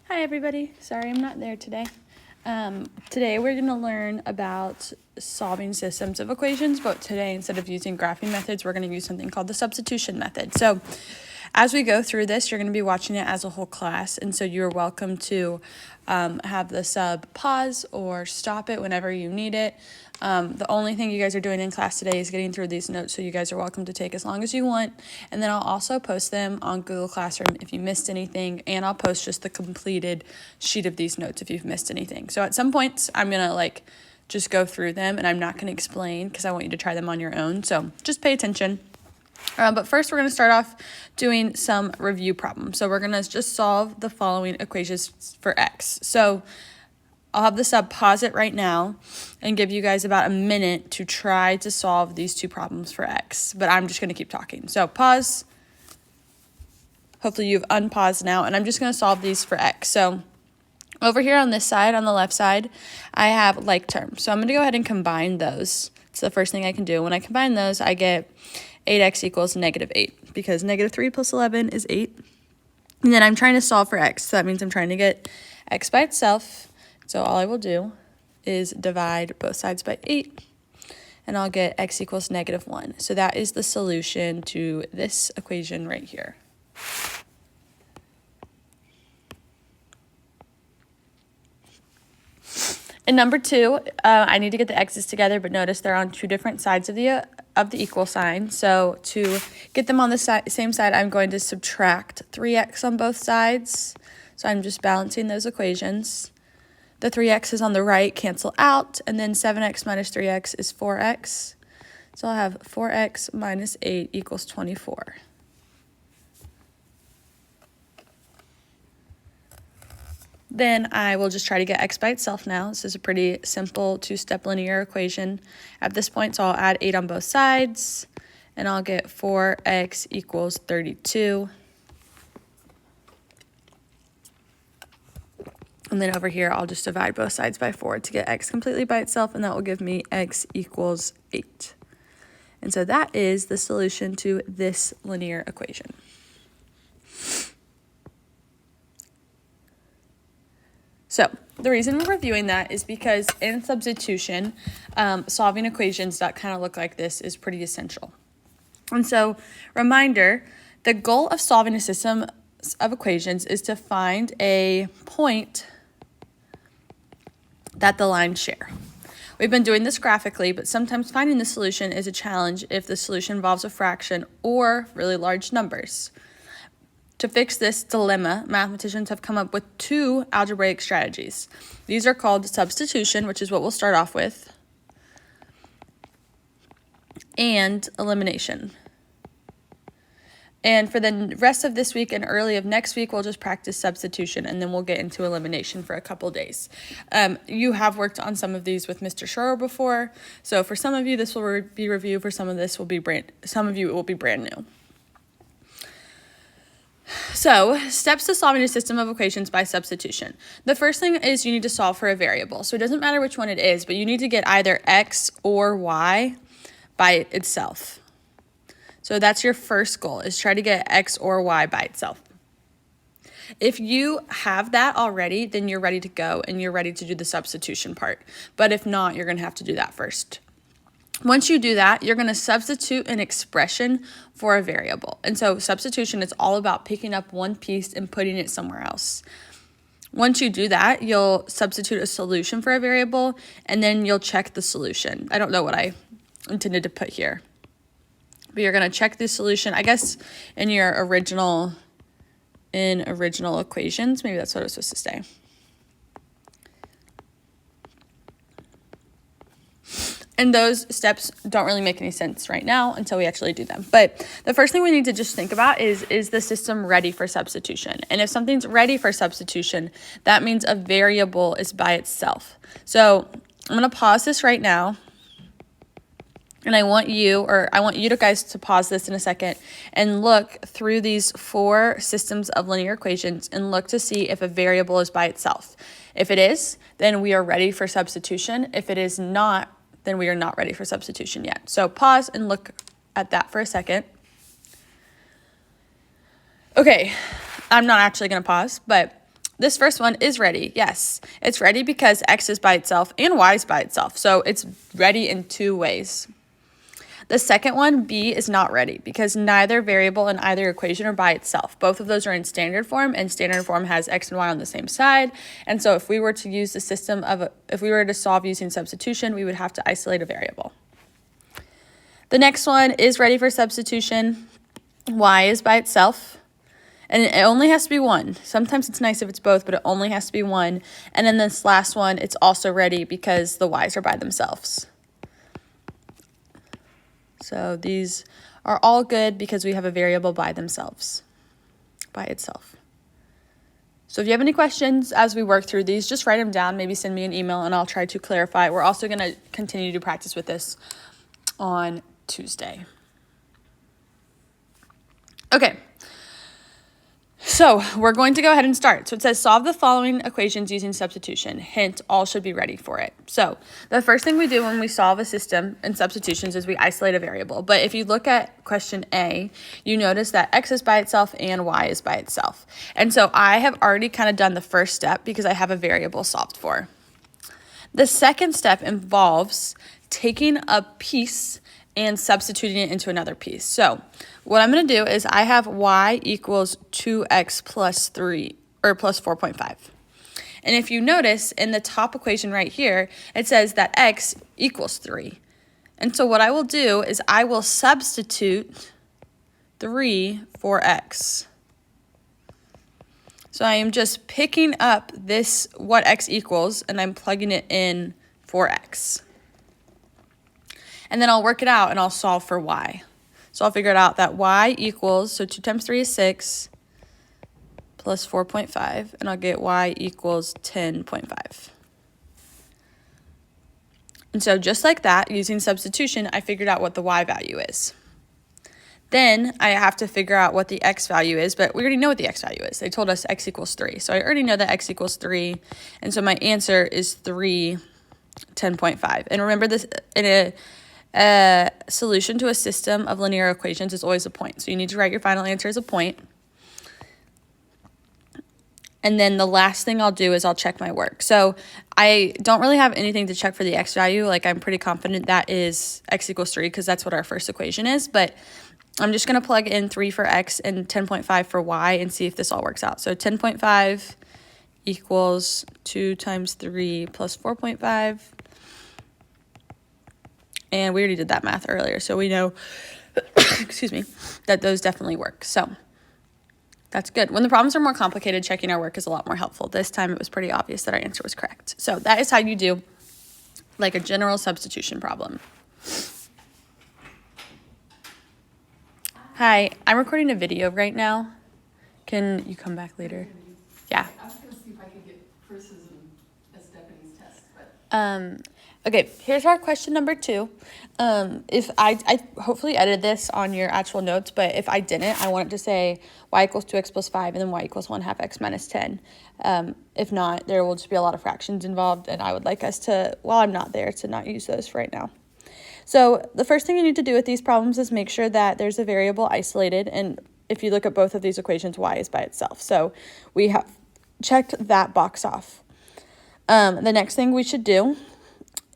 Hi everybody, sorry I'm not there today. Today we're going to learn about solving systems of equations, but today instead of using graphing methods, we're going to use something called the substitution method. So as we go through this, you're going to be watching it as a whole class, and so you're welcome to have the sub pause or stop it whenever you need it. The only thing you guys are doing in class today is getting through these notes, so you guys are welcome to take as long as you want, and then I'll also post them on Google Classroom if you missed anything, and I'll post just the completed sheet of these notes if you've missed anything. So at some points, I'm going to just go through them, and I'm not going to explain because I want you to try them on your own, so just pay attention. But first, we're going to start off doing some review problems. So we're going to just solve the following equations for x. So I'll have the sub pause it right now and give you guys about a minute to try to solve these two problems for x. But I'm just going to keep talking. So pause. Hopefully you've unpaused now. And I'm just going to solve these for x. So over here on this side, on the left side, I have like terms. So I'm going to go ahead and combine those. It's the first thing I can do. When I combine those, I get 8x equals negative 8 because negative 3 plus 11 is 8. And then I'm trying to solve for x. So that means I'm trying to get x by itself. So all I will do is divide both sides by 8. And I'll get x equals negative 1. So that is the solution to this equation right here. In number 2, I need to get the x's together, but notice they're on two different sides of the equal sign. So to get them on the same side, I'm going to subtract 3x on both sides. So I'm just balancing those equations. The 3x's on the right cancel out, and then 7x minus 3x is 4x. So I'll have 4x minus 8 equals 24. Then I will just try to get x by itself now. This is a pretty simple two-step linear equation at this point. So I'll add 8 on both sides, and I'll get 4x equals 32. And then over here, I'll just divide both sides by 4 to get x completely by itself, and that will give me x equals 8. And so that is the solution to this linear equation. So the reason we're reviewing that is because in substitution, solving equations that kind of look like this is pretty essential. And so, reminder, the goal of solving a system of equations is to find a point that the lines share. We've been doing this graphically, but sometimes finding the solution is a challenge if the solution involves a fraction or really large numbers. To fix this dilemma, mathematicians have come up with two algebraic strategies. These are called substitution, which is what we'll start off with, and elimination. And for the rest of this week and early of next week, we'll just practice substitution, and then we'll get into elimination for a couple days. You have worked on some of these with Mr. Schroer before, so for some of you, this will be review. For some of this will be some of you, it will be brand new. So, steps to solving a system of equations by substitution. The first thing is you need to solve for a variable. So it doesn't matter which one it is, but you need to get either x or y by itself. So that's your first goal, is try to get x or y by itself. If you have that already, then you're ready to go and you're ready to do the substitution part. But if not, you're going to have to do that first. Once you do that, you're going to substitute an expression for a variable. And so substitution is all about picking up one piece and putting it somewhere else. Once you do that, you'll substitute a solution for a variable, and then you'll check the solution. I don't know what I intended to put here. But you're going to check the solution, I guess, in your original equations. Maybe that's what I was supposed to say. And those steps don't really make any sense right now until we actually do them. But the first thing we need to just think about is the system ready for substitution? And if something's ready for substitution, that means a variable is by itself. So I'm going to pause this right now. And I want you guys to pause this in a second and look through these 4 systems of linear equations and look to see if a variable is by itself. If it is, then we are ready for substitution. If it is not, then we are not ready for substitution yet. So pause and look at that for a second. Okay, I'm not actually going to pause, but This first one is ready. Yes, it's ready because x is by itself and y is by itself. So it's ready in two ways. The second one, B, is not ready because neither variable in either equation are by itself. Both of those are in standard form, and standard form has x and y on the same side. And so if we were to use the system of, if we were to solve using substitution, we would have to isolate a variable. The next one is ready for substitution. Y is by itself. And it only has to be one. Sometimes it's nice if it's both, but it only has to be one. And then this last one, it's also ready because the y's are by themselves. So these are all good because we have a variable by themselves, by itself. So if you have any questions as we work through these, just write them down, maybe send me an email and I'll try to clarify. We're also going to continue to practice with this on Tuesday. Okay. So we're going to go ahead and start. So it says solve the following equations using substitution. Hint, all should be ready for it. So the first thing we do when we solve a system in substitutions is we isolate a variable. But if you look at question A, you notice that x is by itself and y is by itself. And so I have already kind of done the first step because I have a variable solved for. The second step involves taking a piece and substituting it into another piece. So what I'm going to do is I have y equals 2x plus 3, or plus 4.5. And if you notice in the top equation right here, it says that x equals 3. And so what I will do is I will substitute 3 for x. So I am just picking up this, what x equals, and I'm plugging it in for x. And then I'll work it out and I'll solve for y. So I'll figure it out that y equals, so 2 times 3 is 6, plus 4.5, and I'll get y equals 10.5. And so just like that, using substitution, I figured out what the y value is. Then I have to figure out what the x value is, but we already know what the x value is. They told us x equals 3. So I already know that x equals 3, and so my answer is 3, 10.5. And remember this, in a solution to a system of linear equations is always a point. So you need to write your final answer as a point. And then the last thing I'll do is I'll check my work. So I don't really have anything to check for the x value. Like I'm pretty confident that is x equals 3 because that's what our first equation is. But I'm just going to plug in 3 for x and 10.5 for y and see if this all works out. So 10.5 equals 2 times 3 plus 4.5. And we already did that math earlier, so we know, excuse me, that those definitely work. So that's good. When the problems are more complicated, checking our work is a lot more helpful. This time it was pretty obvious that our answer was correct. So that is how you do like a general substitution problem. Hi, I'm recording a video right now. Can you come back later? Yeah. I was going to see if I could get criticism as Stephanie's test, but... Okay, here's our question number 2. If I hopefully edited this on your actual notes, but if I didn't, I want it to say y equals 2x plus 5 and then y equals 1/2 x minus 10. If not, there will just be a lot of fractions involved, and I would like us to, while I'm not there, to not use those for right now. So the first thing you need to do with these problems is make sure that there's a variable isolated, and if you look at both of these equations, y is by itself. So we have checked that box off. The next thing we should do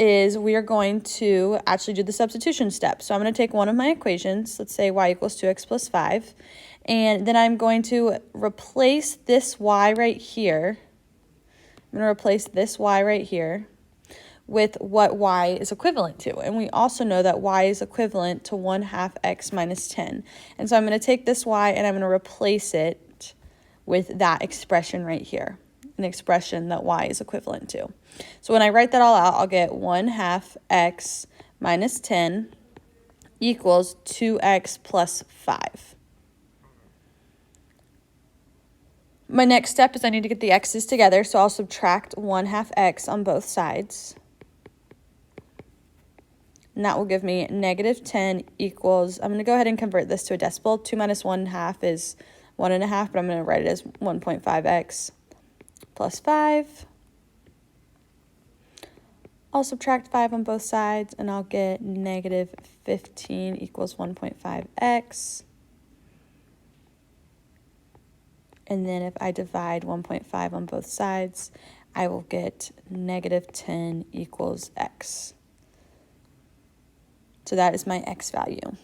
is we are going to actually do the substitution step. So I'm going to take one of my equations, let's say y equals 2x plus 5, and then I'm going to replace this y right here. I'm going to replace this y right here with what y is equivalent to. And we also know that y is equivalent to 1/2 x minus 10. And so I'm going to take this y and I'm going to replace it with that expression right here, an expression that y is equivalent to. So when I write that all out, I'll get 1/2 x minus 10 equals 2x plus 5. My next step is I need to get the x's together, so I'll subtract 1/2 x on both sides. And that will give me negative 10 equals, I'm going to go ahead and convert this to a decimal. 2 minus 1/2 is 1.5, but I'm going to write it as 1.5x plus 5. I'll subtract 5 on both sides, and I'll get negative 15 equals 1.5x. And then if I divide 1.5 on both sides, I will get -10 equals x. So that is my x value.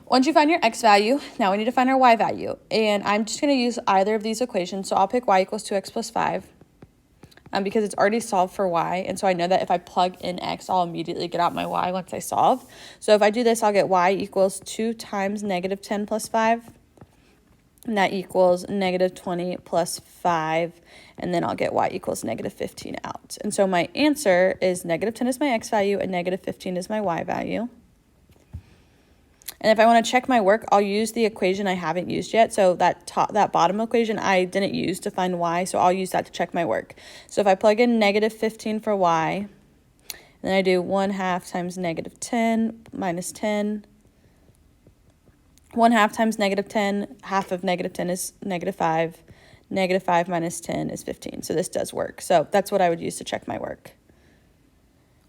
Once you find your x value, now we need to find our y value. And I'm just going to use either of these equations. So I'll pick y equals 2x plus 5 because it's already solved for y. And so I know that if I plug in x, I'll immediately get out my y once I solve. So if I do this, I'll get y equals 2 times -10 plus 5. And that equals -20 plus 5. And then I'll get y equals -15 out. And so my answer is -10 is my x value and -15 is my y value. And if I want to check my work, I'll use the equation I haven't used yet. So that bottom equation I didn't use to find y, so I'll use that to check my work. So if I plug in -15 for y, then I do 1/2 times -10 minus 10. 1/2 times -10, half of -10 is -5. -5 minus 10 is 15. So this does work. So that's what I would use to check my work.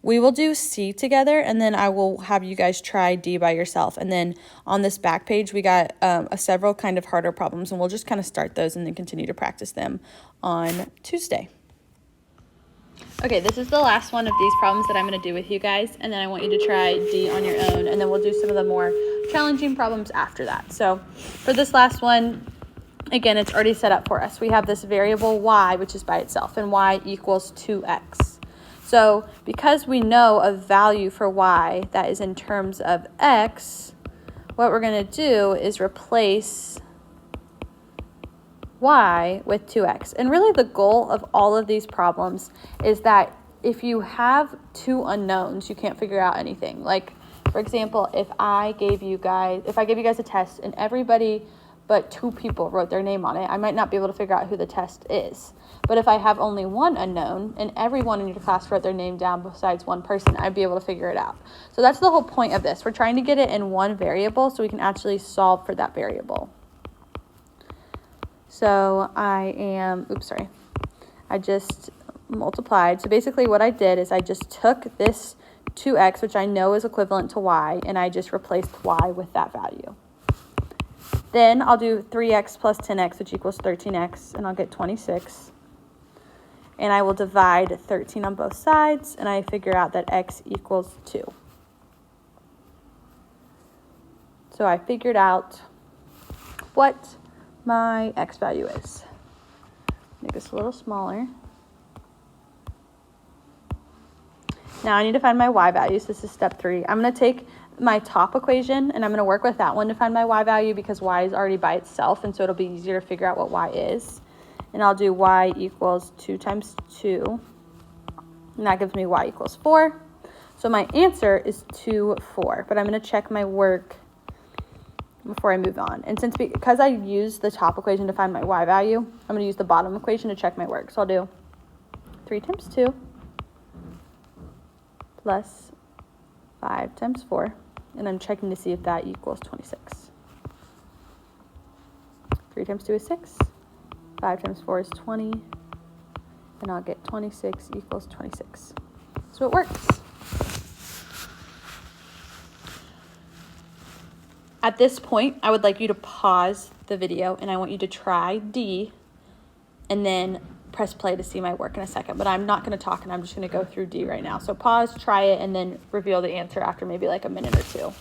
We will do C together, and then I will have you guys try D by yourself. And then on this back page, we got several kind of harder problems, and we'll just kind of start those and then continue to practice them on Tuesday. Okay, this is the last one of these problems that I'm going to do with you guys, and then I want you to try D on your own, and then we'll do some of the more challenging problems after that. So for this last one, again, it's already set up for us. We have this variable y, which is by itself, and y equals 2x. So because we know a value for y that is in terms of x, what we're going to do is replace y with 2x. And really the goal of all of these problems is that if you have two unknowns, you can't figure out anything. Like, for example, if I gave you guys a test and everybody but 2 people wrote their name on it, I might not be able to figure out who the test is. But if I have only one unknown and everyone in your class wrote their name down besides one person, I'd be able to figure it out. So that's the whole point of this. We're trying to get it in one variable so we can actually solve for that variable. So I just multiplied. So basically what I did is I just took this 2x, which I know is equivalent to y, and I just replaced y with that value. Then I'll do 3x plus 10x, which equals 13x, and I'll get 26. And I will divide 13 on both sides, and I figure out that x equals 2. So I figured out what my x value is. Make this a little smaller. Now I need to find my y values. This is step 3. I'm going to take my top equation, and I'm going to work with that one to find my y value because y is already by itself, and so it'll be easier to figure out what y is. And I'll do y equals 2 times 2, and that gives me y equals 4. So my answer is 2, 4, but I'm going to check my work before I move on. And because I used the top equation to find my y value, I'm going to use the bottom equation to check my work. So I'll do 3 times 2 plus 5 times 4, and I'm checking to see if that equals 26. 3 times 2 is 6. 5 times 4 is 20, and I'll get 26 equals 26. So it works. At this point, I would like you to pause the video, and I want you to try D, and then press play to see my work in a second. But I'm not going to talk, and I'm just going to go through D right now. So pause, try it, and then reveal the answer after maybe like a minute or 2.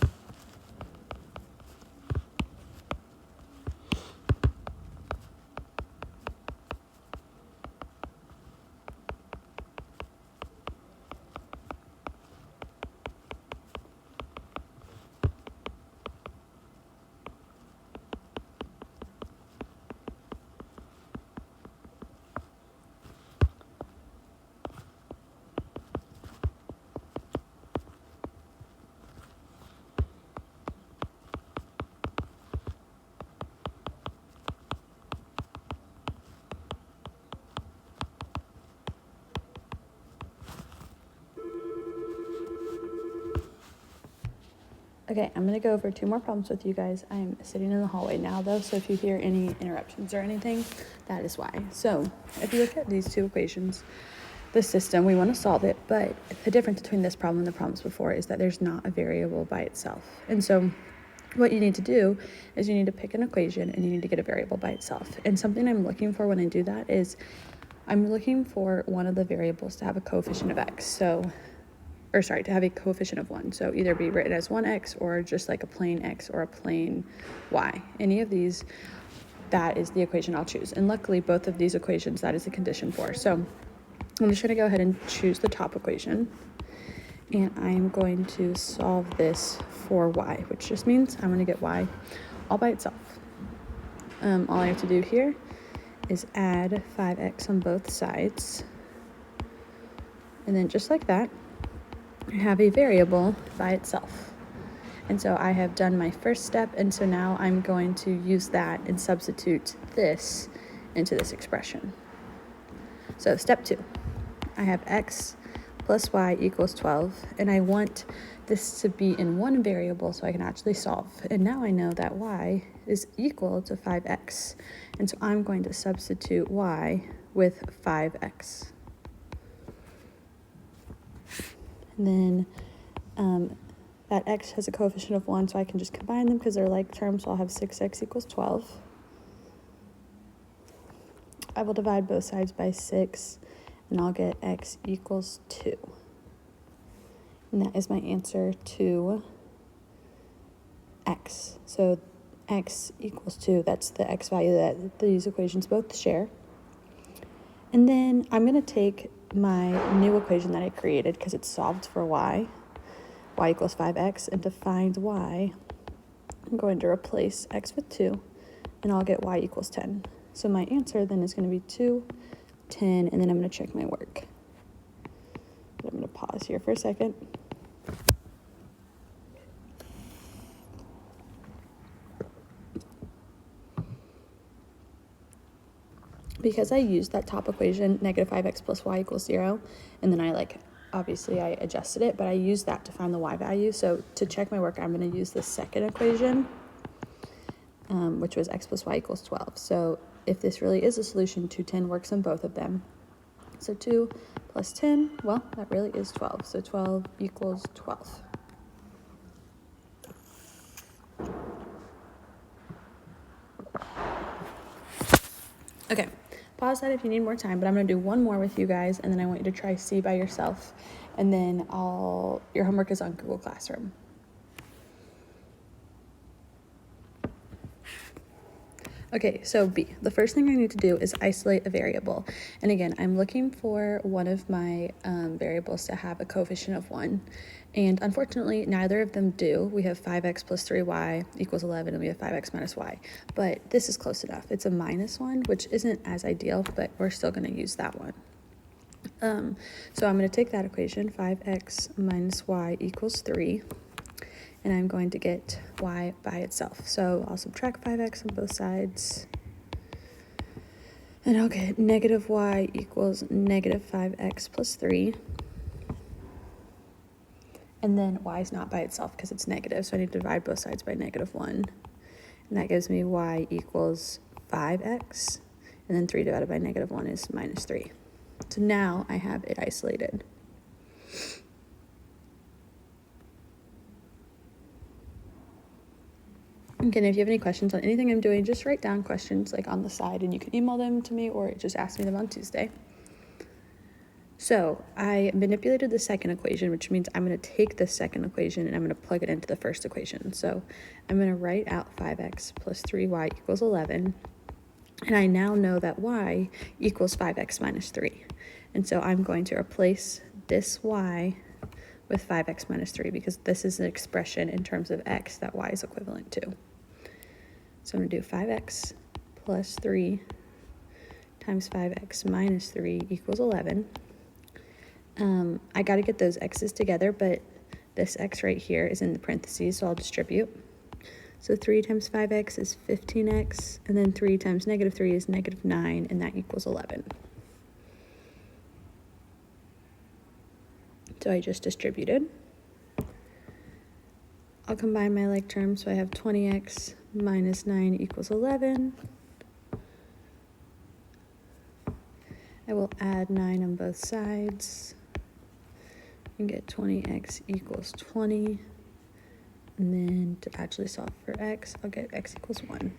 Okay, I'm going to go over 2 more problems with you guys. I'm sitting in the hallway now, though, so if you hear any interruptions or anything, that is why. So if you look at these 2 equations, the system, we want to solve it, but the difference between this problem and the problems before is that there's not a variable by itself. And so what you need to do is you need to pick an equation and you need to get a variable by itself. And something I'm looking for when I do that is I'm looking for one of the variables to have a coefficient of x. To have a coefficient of 1. So either be written as 1x or just like a plain x or a plain y. Any of these, that is the equation I'll choose. And luckily, both of these equations, that is the condition for. So I'm just going to go ahead and choose the top equation. And I'm going to solve this for y, which just means I'm going to get y all by itself. All I have to do here is add 5x on both sides. And then just like that, I have a variable by itself. And so I have done my first step, and so now I'm going to use that and substitute this into this expression. So step 2, I have x plus y equals 12, and I want this to be in one variable so I can actually solve. And now I know that y is equal to 5x, and so I'm going to substitute y with 5x. And then that x has a coefficient of 1, so I can just combine them because they're like terms, so I'll have 6x equals 12. I will divide both sides by 6, and I'll get x equals 2. And that is my answer to x. So x equals 2, that's the x value that these equations both share. And then I'm going to take my new equation that I created because it's solved for y equals 5x, and to find y, I'm going to replace x with 2, and I'll get y equals 10. So my answer then is going to be 2, 10, and then I'm going to check my work. But I'm going to pause here for a second. Because I used that top equation, negative 5x plus y equals 0, and then obviously I adjusted it, but I used that to find the y value. So to check my work, I'm going to use the second equation, which was x plus y equals 12. So if this really is a solution, 2, 10 works on both of them. So 2 plus 10, well, that really is 12. So 12 equals 12. Okay, pause that if you need more time, but I'm going to do one more with you guys, and then I want you to try C by yourself, and then your homework is on Google Classroom. Okay, so B, the first thing I need to do is isolate a variable. And again, I'm looking for one of my variables to have a coefficient of 1. And unfortunately, neither of them do. We have 5x plus 3y equals 11, and we have 5x minus y. But this is close enough. It's a minus 1, which isn't as ideal, but we're still going to use that one. So I'm going to take that equation, 5x minus y equals 3. And I'm going to get y by itself. So I'll subtract 5x on both sides. And I'll get negative y equals negative 5x plus 3. And then y is not by itself because it's negative, so I need to divide both sides by negative 1. And that gives me y equals 5x. And then 3 divided by negative 1 is minus 3. So now I have it isolated. Again, if you have any questions on anything I'm doing, just write down questions on the side, and you can email them to me or just ask me them on Tuesday. So I manipulated the second equation, which means I'm going to take the second equation and I'm going to plug it into the first equation. So I'm going to write out 5x plus 3y equals 11. And I now know that y equals 5x minus 3. And so I'm going to replace this y with 5x minus 3 because this is an expression in terms of x that y is equivalent to. So I'm going to do 5x plus 3 times 5x minus 3 equals 11. I got to get those x's together, but this x right here is in the parentheses, so I'll distribute. So 3 times 5x is 15x, and then 3 times negative 3 is negative 9, and that equals 11. So I just distributed. I'll combine my like terms, so I have 20x minus 9 equals 11. I will add 9 on both sides and get 20x equals 20. And then to actually solve for x, I'll get x equals 1.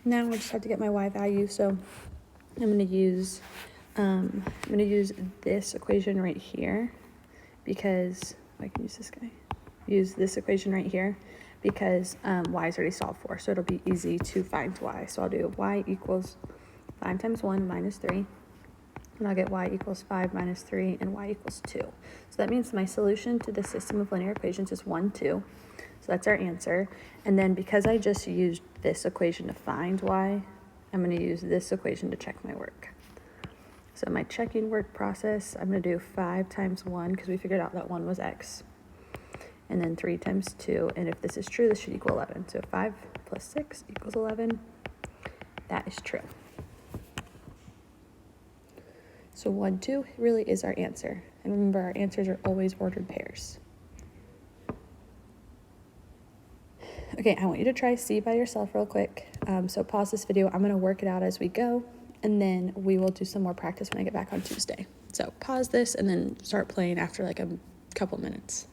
Now I just have to get my y value, so I'm going to use this equation right here because I can use this guy. Use this equation right here because y is already solved for, so it'll be easy to find y. So I'll do y equals 5 times 1 minus 3, and I'll get y equals 5 minus 3, and y equals 2. So that means my solution to the system of linear equations is 1, 2. So that's our answer. And then because I just used this equation to find y, I'm going to use this equation to check my work. So my checking work process, I'm going to do 5 times 1 because we figured out that 1 was x. And then 3 times 2. And if this is true, this should equal 11. So 5 plus 6 equals 11. That is true. So 1, 2 really is our answer. And remember, our answers are always ordered pairs. Okay, I want you to try C by yourself real quick. So pause this video. I'm going to work it out as we go, and then we will do some more practice when I get back on Tuesday. So pause this and then start playing after like a couple minutes.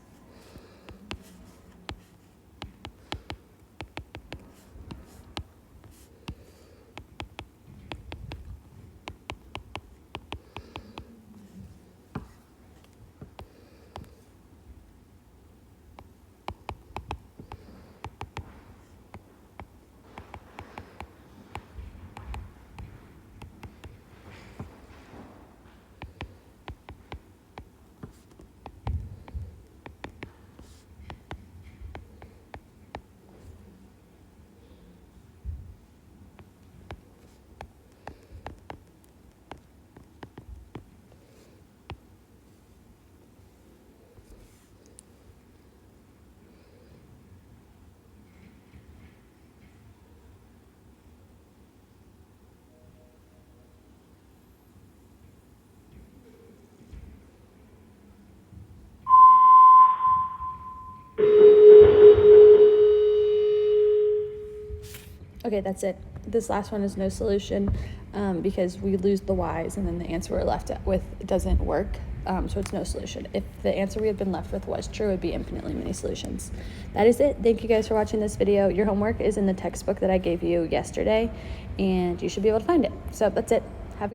Okay, that's it. This last one is no solution because we lose the y's and then the answer we're left with doesn't work. So it's no solution. If the answer we had been left with was true, it would be infinitely many solutions. That is it. Thank you guys for watching this video. Your homework is in the textbook that I gave you yesterday, and you should be able to find it. So that's it.